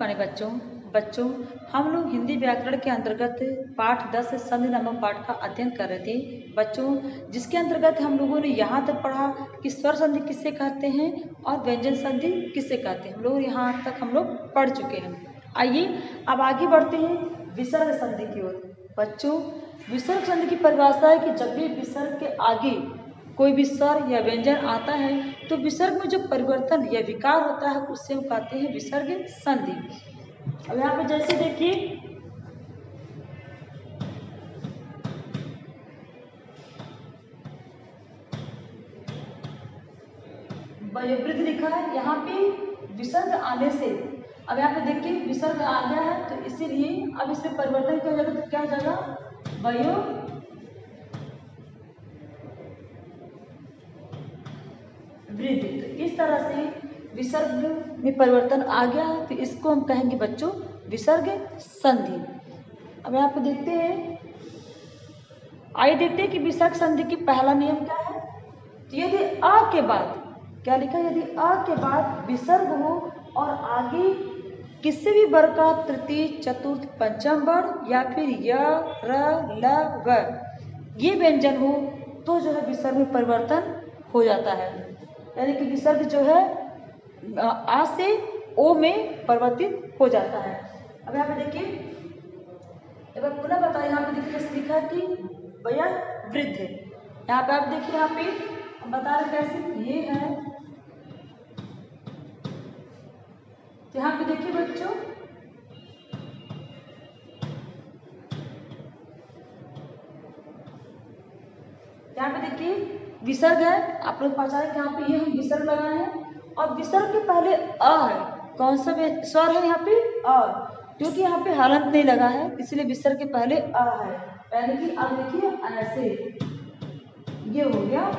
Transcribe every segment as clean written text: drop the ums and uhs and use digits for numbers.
Morning बच्चों हम लोग हिंदी व्याकरण के अंतर्गत पाठ 10 संधि नामक पाठ का अध्ययन कर रहे थे बच्चों, जिसके अंतर्गत हम लोगों ने यहाँ तक पढ़ा कि स्वर संधि किससे कहते हैं और व्यंजन संधि किससे कहते हैं। हम लोग यहाँ तक हम लोग पढ़ चुके हैं। आइए अब आगे बढ़ते हैं विसर्ग संधि की ओर। बच्चों, विसर्ग संधि की परिभाषा है कि जब भी विसर्ग के आगे कोई भी स्वर या व्यंजन आता है तो विसर्ग में जो परिवर्तन या विकार होता है उससे हम कहते हैं विसर्ग संधि। अब यहाँ पे जैसे देखिए वयोवृद्ध लिखा है, यहाँ पे विसर्ग आने से अब यहाँ पे देखिए विसर्ग आ गया है तो इसीलिए अब इसमें परिवर्तन क्या हो जाएगा, तो क्या हो जाएगा वयोवृद्ध। तो इस तरह से विसर्ग में परिवर्तन आ गया है तो इसको हम कहेंगे बच्चों विसर्ग संधि। अब यहाँ पे देखते हैं, आइए देखते हैं कि विसर्ग संधि की पहला नियम क्या है। तो यदि अ के बाद क्या लिखा है, यदि अ के बाद विसर्ग हो और आगे किसी भी वर्ग का तृतीय चतुर्थ पंचम वर्ण या फिर य र ल व ये व्यंजन हो तो जो है विसर्ग में परिवर्तन हो जाता है, यानी कि विसर्ग जो है आ से ओ में परिवर्तित हो जाता है। अब यहाँ पे देखिए, एक बार पुनः बताइए, यहाँ पे देखिए जैसे लिखा है कि वयोवृद्ध है। यहाँ पे आप देखिए, यहाँ पे हम बता रहे कैसे ये है। तो यहाँ पे देखिए बच्चों, यहाँ पे देखिए विसर्ग है, आप लोग पहचाने कि यहाँ पे ये हम विसर्ग लगाए हैं और विसर्ग के पहले अ है। कौन सा स्वर है यहाँ पे अ, क्योंकि यहाँ पे हलंत नहीं लगा है इसलिए विसर्ग के पहले अ है, यानी कि अब देखिए ऐसे ये हो गया,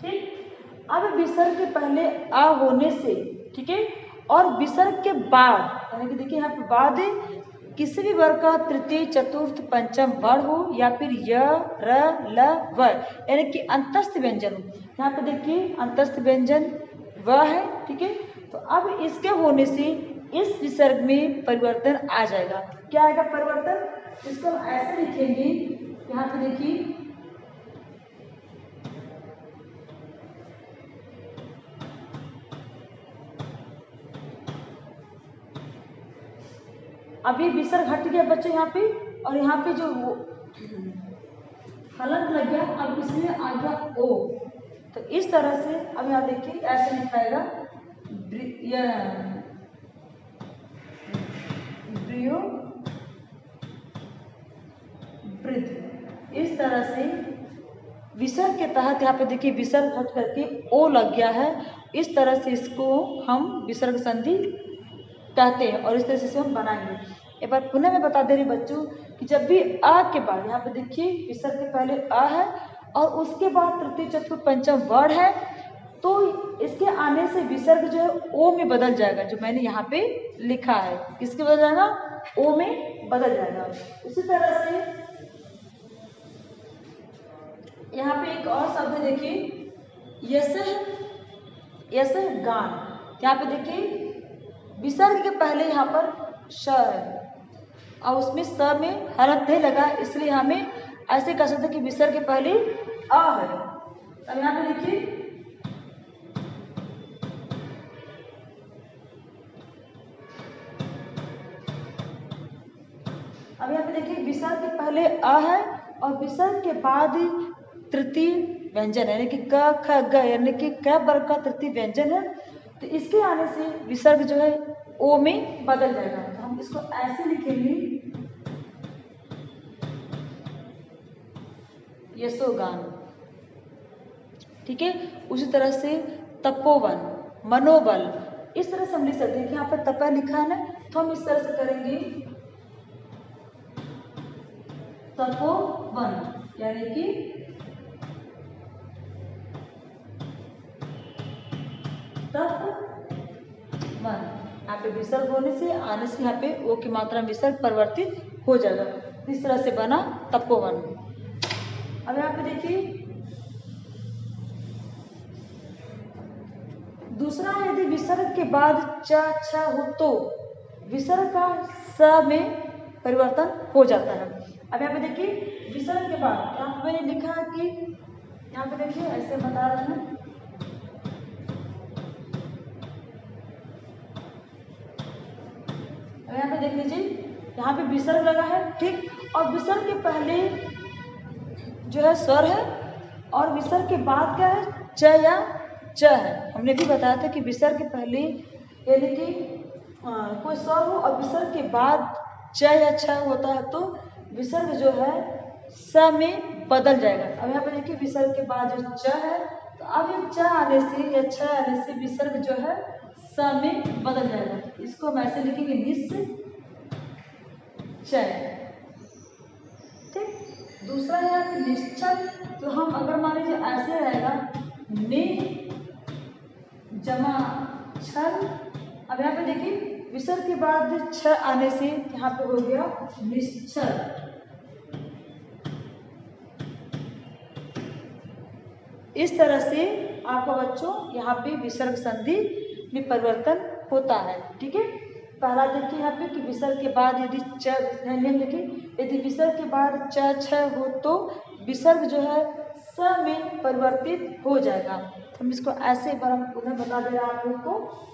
ठीक। अब विसर्ग के पहले अ होने से, ठीक है, और विसर्ग के बाद यानी कि देखिए यहाँ पे बाद किसी भी वर्ग का तृतीय चतुर्थ पंचम वर्ण हो या फिर य र ल व यानी कि अंतस्थ व्यंजन हो। यहाँ पे देखिए अंतस्थ व्यंजन व है, ठीक है। तो अब इसके होने से इस विसर्ग में परिवर्तन आ जाएगा। क्या आएगा परिवर्तन, इसको हम ऐसे लिखेंगे, यहाँ पे देखिए अभी विसर्ग हट गया बच्चों यहाँ पे, और यहाँ पे जो हलंत लग गया, अब इसमें आ गया ओ। तो इस तरह से अब यहाँ देखिए ऐसे लिखाएगा वृद्ध। इस तरह से विसर्ग के तहत यहाँ पे देखिए विसर्ग हट करके ओ लग गया है, इस तरह से इसको हम विसर्ग संधि कहते हैं और इस तरह से हम बनाएंगे। एक बार पुनः मैं बता दे रही बच्चों कि जब भी अ के बाद यहाँ पे देखिए विसर्ग के पहले अ है और उसके बाद तृतीय चतुर्थ पंचम वर्ण है तो इसके आने से विसर्ग जो है ओ में बदल जाएगा, जो मैंने यहाँ पे लिखा है किसके बदल जाएगा, ओ में बदल जाएगा। उसी तरह से यहाँ पे एक और शब्द है देखिए यस गान। यहाँ पे देखिए विसर्ग के पहले यहाँ पर श है और उसमें स में हलंत नहीं लगा, इसलिए हमें ऐसे कह सकते हैं कि विसर्ग के पहले अ है। अब यहाँ पे देखिए विसर्ग के पहले अ है और विसर्ग के बाद तृतीय व्यंजन है, यानी कि क ख ग यानी कि क वर्ग का तृतीय व्यंजन है, तो इसके आने से विसर्ग जो है ओ में बदल जाएगा। तो हम इसको ऐसे लिखेंगे यशोगान, ठीक है। उसी तरह से तपोवन, मनोबल, इस तरह से हम लिख सकते हैं कि यहाँ पर तप लिखा है ना, तो हम इस तरह से करेंगे तपोवन, यानी कि तपवन। यहाँ पे विसर्ग होने से आने से यहाँ पे ओ की मात्रा में विसर्ग परिवर्तित हो जाएगा, इस तरह से बना तपोवन। अब यहाँ पे देखिए दूसरा है यदि विसर्ग के बाद च छ हो तो विसर्ग का स में परिवर्तन हो जाता है। अब यहाँ पे देखिए विसर्ग के बाद यहाँ पे मैंने लिखा है कि यहाँ पे देखिए ऐसे बता रहे हैं, यहाँ पे देख लीजिए यहाँ पे विसर्ग लगा है, ठीक, और विसर्ग के पहले जो है स्वर है और विसर्ग के बाद क्या है, च या च है। हमने भी बताया था कि विसर्ग के पहले यानी कि कोई स्वर हो और विसर्ग के बाद च या छ होता है तो विसर्ग जो है स में बदल जाएगा। अब यहाँ पे देखिए विसर्ग के बाद जो च है तो अब ये च आने से या छ आने से विसर्ग जो है स में बदल जाएगा। इसको हम ऐसे लिखेंगे निश्चय, ठीक। दूसरा है यहाँ पे निश्चल, तो हम अगर मान लीजिए ऐसे रहेगा नि जमा छल। अब यहाँ पे देखिए विसर्ग के बाद छ आने से यहाँ पे हो गया निश्चल। इस तरह से आपका बच्चों यहाँ पे विसर्ग संधि में परिवर्तन होता है, ठीक है। पहला देखिए यहाँ पे कि विसर्ग के बाद यदि च नियम देखिए, यदि विसर्ग के बाद च छ हो तो विसर्ग जो है स में परिवर्तित हो जाएगा। हम इसको ऐसे बार हम पुनः बता दे रहे हैं आप लोग को।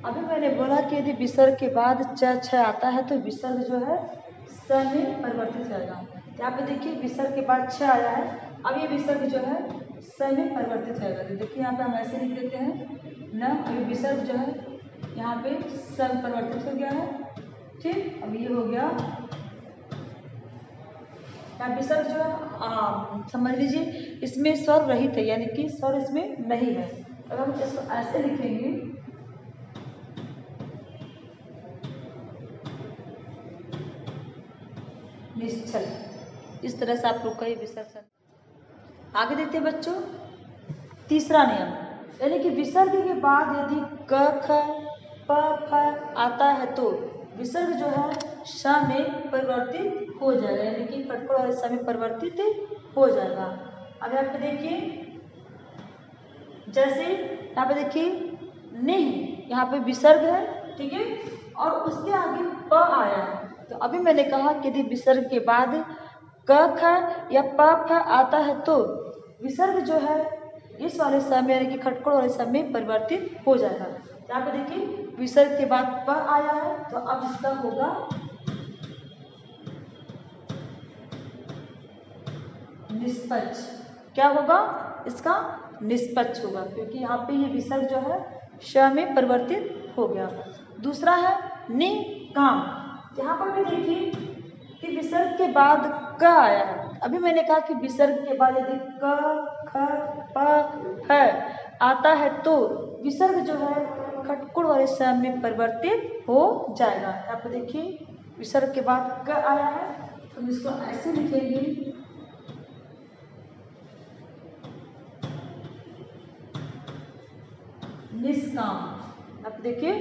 अभी मैंने बोला कि यदि विसर्ग के बाद च छ आता है तो विसर्ग जो है स में परिवर्तित हो जाएगा। यहाँ पे देखिए विसर्ग के बाद छ आया है, अब ये विसर्ग जो है स में परिवर्तित हो जाएगा। तो देखिए यहाँ पे हम ऐसे लिख देते हैं न, अभी विसर्ग जो है यहाँ पे स में परिवर्तित हो गया है, ठीक। अब ये हो गया यहाँ विसर्ग जो है समझ लीजिए इसमें स्वर रहित है, यानी कि स्वर इसमें नहीं है। अगर हम इसको ऐसे लिखेंगे निश्चल, इस तरह से आप लोग का ये विसर्ग। आगे देखते हैं बच्चों तीसरा नियम, यानी कि विसर्ग के बाद यदि क ख प फ आता है तो विसर्ग जो है श में परिवर्तित हो जाएगा, यानी कि खटखड़ और स में परिवर्तित हो जाएगा। अब यहाँ पे देखिए जैसे यहाँ पे देखिए नहीं, यहाँ पे विसर्ग है, ठीक है, और उसके आगे प आया है। तो अभी मैंने कहा कि यदि विसर्ग के बाद क ख या प फ आता है तो विसर्ग जो है इस वाले समय यानी कि खटखड़ वाले समय में परिवर्तित हो जाएगा। यहाँ पे देखिए विसर्ग के बाद प आया है तो अब इसका होगा निष्पक्ष। क्या होगा इसका? निष्पक्ष होगा, क्योंकि यहाँ पे ये विसर्ग जो है श में परिवर्तित हो गया। दूसरा है निकाम, यहाँ पर भी देखिए कि विसर्ग के बाद क आया है। अभी मैंने कहा कि विसर्ग के बाद यदि क ख प फ आता है तो विसर्ग जो है खटखड़ वाले स में परिवर्तित हो जाएगा। यहाँ पे देखिए विसर्ग के बाद क आया है तो हम इसको ऐसे लिखेंगे निष्काम। अब देखिए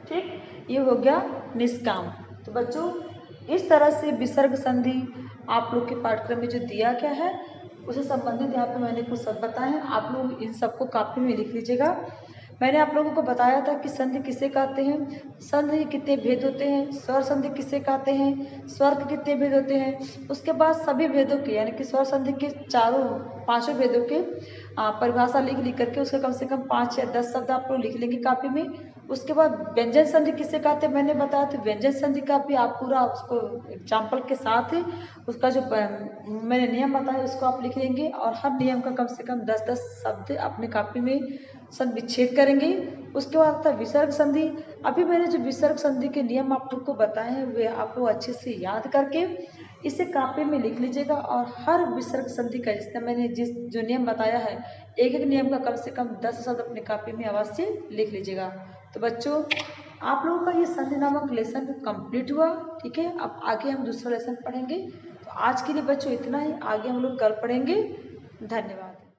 ठीक, ये हो गया निष्काम। तो बच्चों इस तरह से विसर्ग संधि आप लोग के पाठ्यक्रम में जो दिया गया है उससे संबंधित यहाँ पे मैंने कुछ शब्द बताए हैं, आप लोग इन सबको कॉपी में लिख लीजिएगा। मैंने आप लोगों को बताया था कि संधि किसे कहते हैं, संधि के कितने भेद होते हैं, स्वर संधि किसे कहते हैं, स्वर के कितने भेद होते हैं। उसके बाद सभी भेदों के यानी कि स्वर संधि के पांचों भेदों के परिभाषा लिख करके उसके कम से कम 5 या 10 शब्द आप लोग लिख लेंगे कॉपी में। उसके बाद व्यंजन संधि किसे कहते हैं मैंने बताया, तो व्यंजन संधि का भी आप पूरा उसको एग्जाम्पल के साथ ही उसका जो मैंने नियम बताया उसको आप लिख लेंगे और हर नियम का कम से कम 10-10 शब्द अपने कॉपी में संधि विच्छेद करेंगे। उसके बाद आता है विसर्ग संधि। अभी मैंने जो विसर्ग संधि के नियम आप लोग को बताए हैं वे आप लोग अच्छे से याद करके इसे कॉपी में लिख लीजिएगा और हर विसर्ग संधि का जिसने मैंने जो नियम बताया है एक एक नियम का कम से कम 10 शब्द अपने कॉपी में अवश्य लिख लीजिएगा। तो बच्चों आप लोगों का ये संधि नामक लेसन कंप्लीट हुआ, ठीक है। अब आगे हम दूसरा लेसन पढ़ेंगे। तो आज के लिए बच्चों इतना ही, आगे हम लोग कल पढ़ेंगे। धन्यवाद।